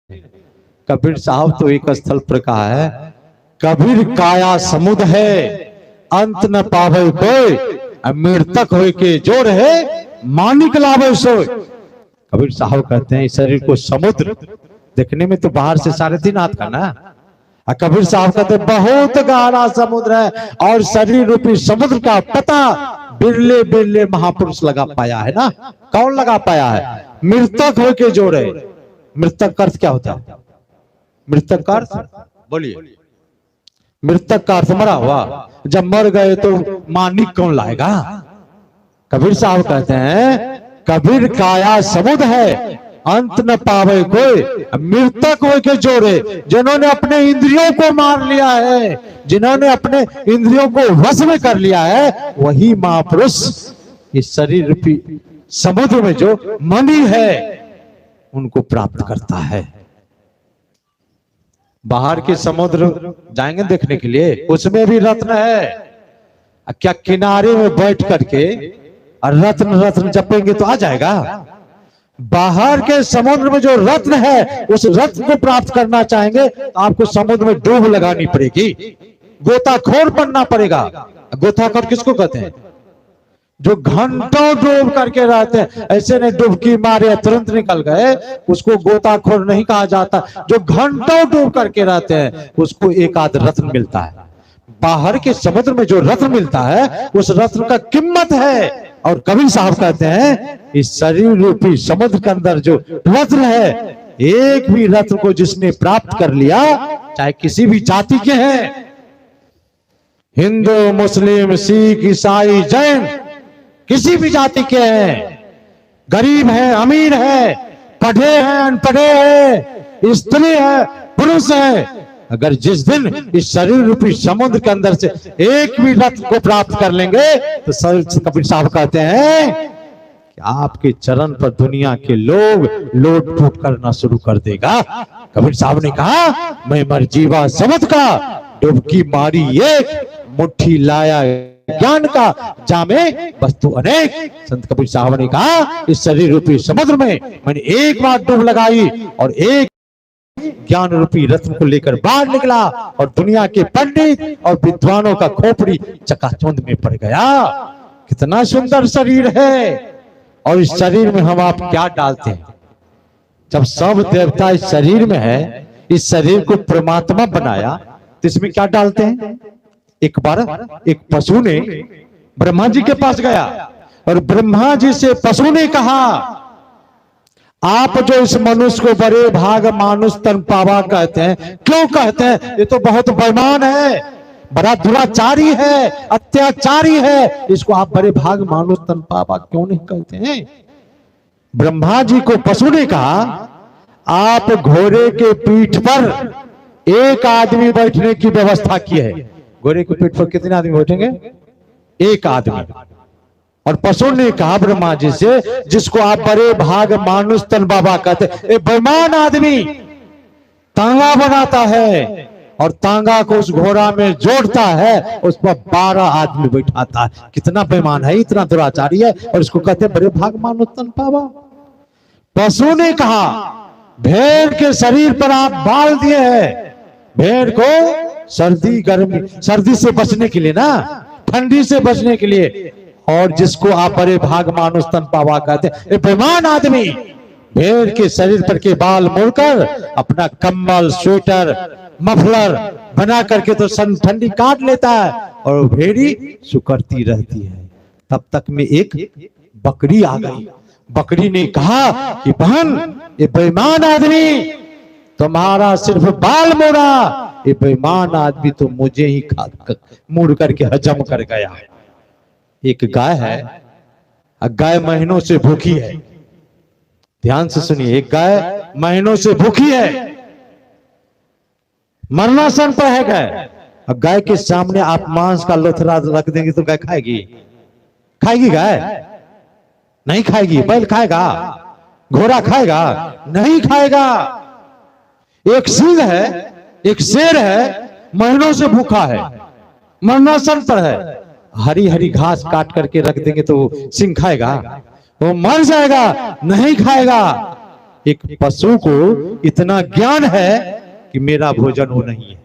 कबीर साहब तो एक स्थल पर कहा है, कबीर काया समुद्र है अंत न पावे कोई, मृतक हो के जो रहे मानिक लावे सोय। कबीर साहब कहते हैं इस शरीर को समुद्र देखने में तो बाहर से 3.5 हाथ का ना, कबीर साहब कहते हैं बहुत गहरा समुद्र है और शरीर रूपी समुद्र का पता बिरले बिरले महापुरुष लगा पाया है ना। कौन लगा पाया है? मृतक हो के जो रहे। मृतक का अर्थ क्या होता है? मृतक का अर्थ बोलिए। मृतक का अर्थ मरा हुआ। जब मर गए तो मानिक कौन लाएगा? कबीर साहब कहते हैं कबीर काया समुद्र है अंत न पावे कोई, मृतक हो के जोड़े। जिन्होंने अपने इंद्रियों को मार लिया है, जिन्होंने अपने इंद्रियों को वश में कर लिया है, वही महापुरुष इस शरीर रूपी समुद्र में जो मणि है उनको प्राप्त करता है। बाहर के समुद्र जाएंगे देखने के लिए, उसमें भी रत्न है। क्या किनारे में बैठ करके और रत्न रत्न जपेंगे तो आ जाएगा? बाहर के समुद्र में जो रत्न है उस रत्न को प्राप्त करना चाहेंगे तो आपको समुद्र में डूब लगानी पड़ेगी, गोताखोर बनना पड़ेगा। गोताखोर किसको कहते हैं? जो घंटों डूब करके रहते हैं, ऐसे नहीं डुबकी मारे तुरंत निकल गए, उसको गोताखोर नहीं कहा जाता। जो घंटों डूब करके रहते हैं उसको एक आध रत्न मिलता है। बाहर के समुद्र में जो रत्न मिलता है उस रत्न का कीमत है। और कबीर साहब कहते हैं इस शरीर रूपी समुद्र के अंदर जो रत्न है, एक भी रत्न को जिसने प्राप्त कर लिया, चाहे किसी भी जाति के हैं, हिंदू मुस्लिम सिख ईसाई जैन, किसी भी जाति के हैं, गरीब है अमीर है, पढ़े हैं अनपढ़े हैं, स्त्री है पुरुष है, अगर जिस दिन इस शरीर रूपी समुद्र के अंदर से एक भी रत्न को प्राप्त कर लेंगे तो कबीर साहब कहते हैं कि आपके चरण पर दुनिया के लोग लोट पोट करना शुरू कर देगा। कबीर साहब ने कहा मैं मर जीवा समुद्र का, डुबकी मारी एक, मुट्ठी लाया ज्ञान का, जामे वस्तु अनेक। संत कबीर साहब ने कहा इस शरीर रूपी समुद्र में मैंने एक बार डूब लगाई और एक ज्ञान रूपी रत्न को लेकर बाहर निकला और दुनिया के पंडित और विद्वानों का खोपड़ी चकाचौंध में पड़ गया। कितना सुंदर शरीर है। और इस शरीर में हम आप क्या डालते हैं? जब सब देवता इस शरीर में है, इस शरीर को परमात्मा बनाया, तो इसमें क्या डालते हैं? एक बार एक पशु ने ब्रह्मा जी के पास गया और ब्रह्मा जी से पशु ने कहा आप जो इस मनुष्य को बड़े भाग मानुष तन पावा कहते हैं, क्यों कहते हैं? ये तो बहुत बेईमान है, बड़ा दुराचारी है, अत्याचारी है, इसको आप बड़े भाग मानुष तन पावा क्यों नहीं कहते हैं? ब्रह्मा जी को पशु ने कहा आप घोड़े के पीठ पर एक आदमी बैठने की व्यवस्था की है। घोड़े के पीठ पर कितने आदमी बैठेंगे? एक आदमी। और पशु ने कहा ब्रह्मा जी से जिसको आप बड़े भाग मानुष तन बाबा कहते, एक बेईमान आदमी तांगा बनाता है और तांगा को उस घोड़ा में जोड़ता है, उस पर 12 आदमी बैठाता है। कितना बेईमान है, इतना दुराचारी है, और इसको कहते हैं बड़े भाग मानुष तन बाबा। पशु ने कहा भेड़ के शरीर पर आप बाल दिए हैं, भेड़ को सर्दी गर्मी सर्दी से बचने के लिए ना, ठंडी से बचने के लिए, और जिसको आप बड़े भाग मानुष तन पावा कहते हैं, बेईमान आदमी भेड़ के शरीर पर के बाल मोड़कर अपना कम्बल स्वेटर मफलर बना करके तो ठंडी काट लेता है और भेड़ी सुकड़ती रहती है। तब तक में एक बकरी आ गई। बकरी ने कहा कि बहन ये बेईमान आदमी तुम्हारा सिर्फ बाल मोड़ा, ये बेईमान आदमी तो मुझे ही खा मुड़ करके हजम कर गया। एक गाय है, गाय महीनों से भूखी है, ध्यान से सुनिए, एक गाय महीनों से भूखी है, मरणासन पर है गाय। अब गाय के सामने आप मांस का लोथरा रख देंगे तो गाय खाएगी? खाएगी गाय? नहीं खाएगी। बैल खाएगा? घोड़ा खाएगा? नहीं खाएगा। एक सिंह है, एक शेर है, महीनों से भूखा है, मरणासन पर है, हरी हरी घास काट करके रख देंगे तो सिंह खाएगा? वो मर जाएगा, नहीं खाएगा। एक पशु को इतना ज्ञान है कि मेरा भोजन वो नहीं है।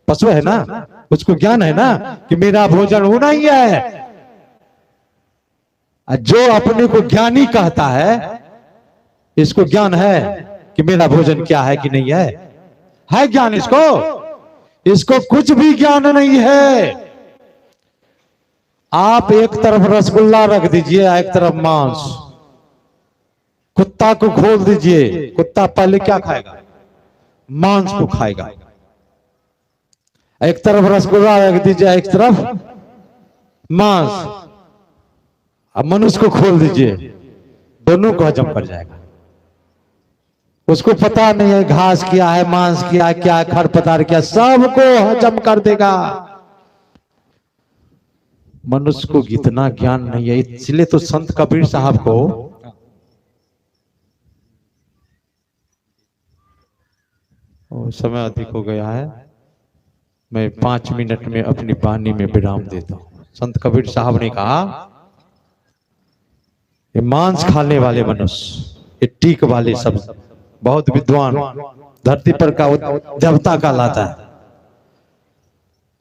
पशु है ना, उसको ज्ञान है ना कि मेरा भोजन वो नहीं है। जो अपने को ज्ञानी कहता है, इसको ज्ञान है कि मेरा भोजन क्या है कि नहीं है ज्ञान इसको? इसको कुछ भी ज्ञान नहीं है। आप एक तरफ रसगुल्ला रख दीजिए, एक तरफ मांस। कुत्ता को खोल दीजिए, कुत्ता पहले क्या खाएगा? मांस को खाएगा। एक तरफ रसगुल्ला रख दीजिए, एक तरफ मांस। अब मनुष्य को खोल दीजिए, दोनों को हजम कर जाएगा। उसको पता नहीं है घास क्या है, मांस क्या है, क्या है, खरपतवार क्या, सबको हजम कर देगा। मनुष्य को इतना ज्ञान नहीं है। इसलिए तो संत कबीर साहब को समय अधिक हो गया है, मैं 5 मिनट में अपनी वाणी में विराम देता हूं। संत कबीर साहब ने कहा, ये मांस खाने वाले मनुष्य, ये टीक वाले सब बहुत विद्वान, धरती पर का देवता कहलाता है।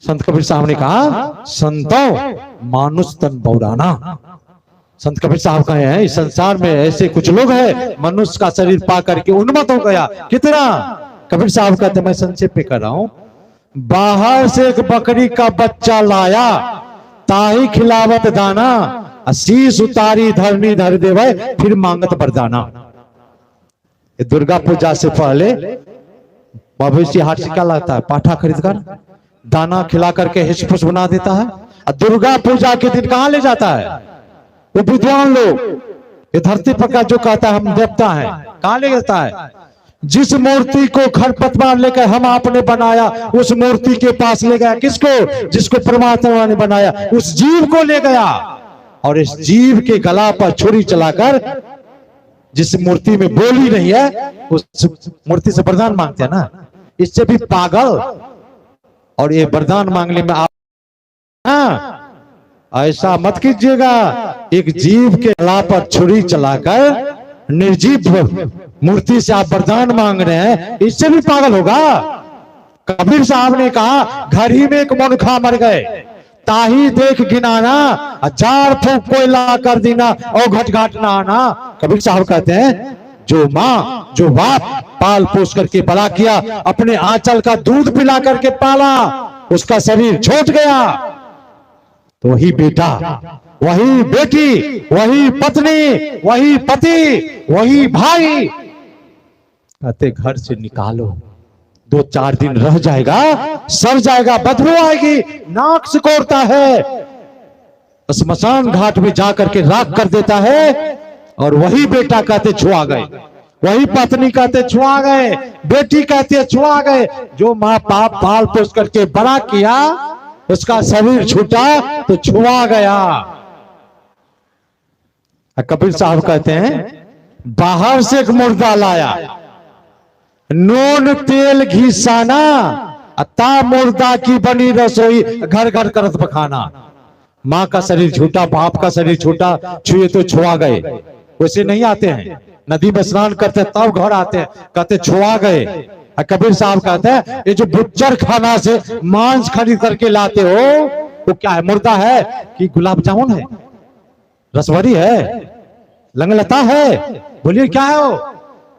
संत कबीर साहब ने कहा, संतों मानुष तन बौराना। संत कबीर साहब कहे हैं, इस संसार में ऐसे कुछ लोग हैं, मनुष्य का शरीर पा करके उन्मत्त हो गया। कितना? कबीर साहब कहते, मैं संक्षेप में कर रहा हूं, बाहर से एक बकरी का बच्चा लाया, ताही खिलावत दाना, शीश उतारी धरनी धर देवे, फिर मांगत बरदाना। दुर्गा पूजा से पहले मवेशी हाट से क्या लाता है? पाठा खरीद कर दाना खिला करके हिच फुस बना देता है। और दुर्गा पूजा के दिन कहां ले जाता है? वो विद्वान लोग, ये धरती पर का जो कहता है हम देवता हैं, कहां ले जाता है? जिस मूर्ति को खरपतवार लेकर हम आपने बनाया, उस मूर्ति के पास ले गया। किसको? जिसको परमात्मा ने बनाया, उस जीव को ले गया। और इस जीव के गला पर छुरी चलाकर, जिस मूर्ति में बोली नहीं है, उस मूर्ति से वरदान मांगते हैं ना। इससे भी पागल। और ये वरदान मांगने में आप ऐसा मत कीजिएगा। एक जीव के गला पर छुरी चलाकर निर्जीव मूर्ति से आप वरदान मांग रहे हैं, इससे भी पागल होगा। कबीर साहब ने कहा, घर ही में एक मनुखा मर गए, ताही देख गिनाना, 1000 फूक कोयला कर देना, और घट घाट ना आना। कबीर साहब कहते हैं, जो माँ जो बाप पाल पोस करके बड़ा किया, अपने आंचल का दूध पिला करके पाला, उसका शरीर छूट गया, तो वही बेटा, वही बेटी, वही पत्नी, वही पति, वही भाई, कहते घर से निकालो, 2-4 दिन रह जाएगा, सड़ जाएगा, बदबू आएगी, नाक से कोरता है, स्मशान घाट में जाकर के राख कर देता है। और वही बेटा कहते छुआ गए, वही पत्नी कहते छुआ गए, बेटी कहते छुआ गए। जो माँ बाप पाल पोस करके बड़ा किया, उसका शरीर छूटा तो छुआ गया। कबीर साहब कहते हैं, बाहर से एक मुर्दा लाया, नून तेल घी साना, ता मुर्दा की बनी रसोई, घर घर करत पखाना। माँ का शरीर छूटा, बाप का शरीर छूटा, छुए तो छुआ गए। वैसे नहीं आते हैं, नदी में स्नान करते तब घर आते हैं, कहते छुआ गए। कबीर साहब कहते हैं, ये जो बुच्चर खाना से मांस खरीद करके लाते हो, वो क्या है? मुर्दा है कि गुलाब जामुन है, रसवरी है, लंगलता है? बोलिए क्या है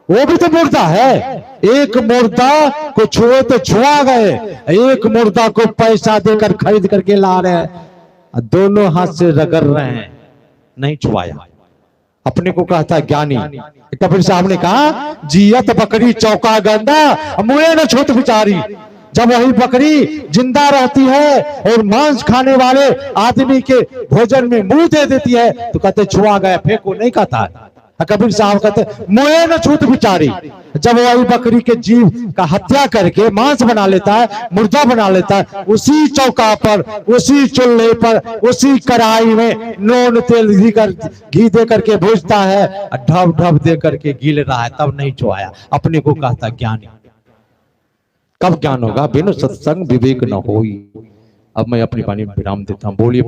वो भी तो मुर्दा है। एक मुर्दा को छुए तो छुआ गए, एक मुर्दा को पैसा देकर खरीद करके ला रहे हैं, दोनों हाथ से रगड़ रहे हैं, नहीं छुआया। अपने को कहता है ज्ञानी। कबीर साहब ने कहा, जियत बकरी चौका गंदा, मुए न छूत बिचारी। जब वही बकरी जिंदा रहती है और मांस खाने वाले आदमी के भोजन में मुंह दे देती है, तो कहते छुआ गया, फेंको, नहीं कहता है। कबीर साहब कहते, मुए न छूत बिचारी। जब वही बकरी के जीव का हत्या करके मांस बना लेता है, मुर्दा बना लेता है, उसी चौका पर, उसी चूल्हे पर, उसी कढ़ाई में नून तेल घी दे करके भूजता है, ढब ढब दे करके गिल रहा है, तब नहीं छुआया। अपने को कहता ज्ञानी। कब ज्ञान होगा? बिनु सत्संग विवेक न होई। अब मैं अपनी वाणी में विराम देता हूं। बोलिए।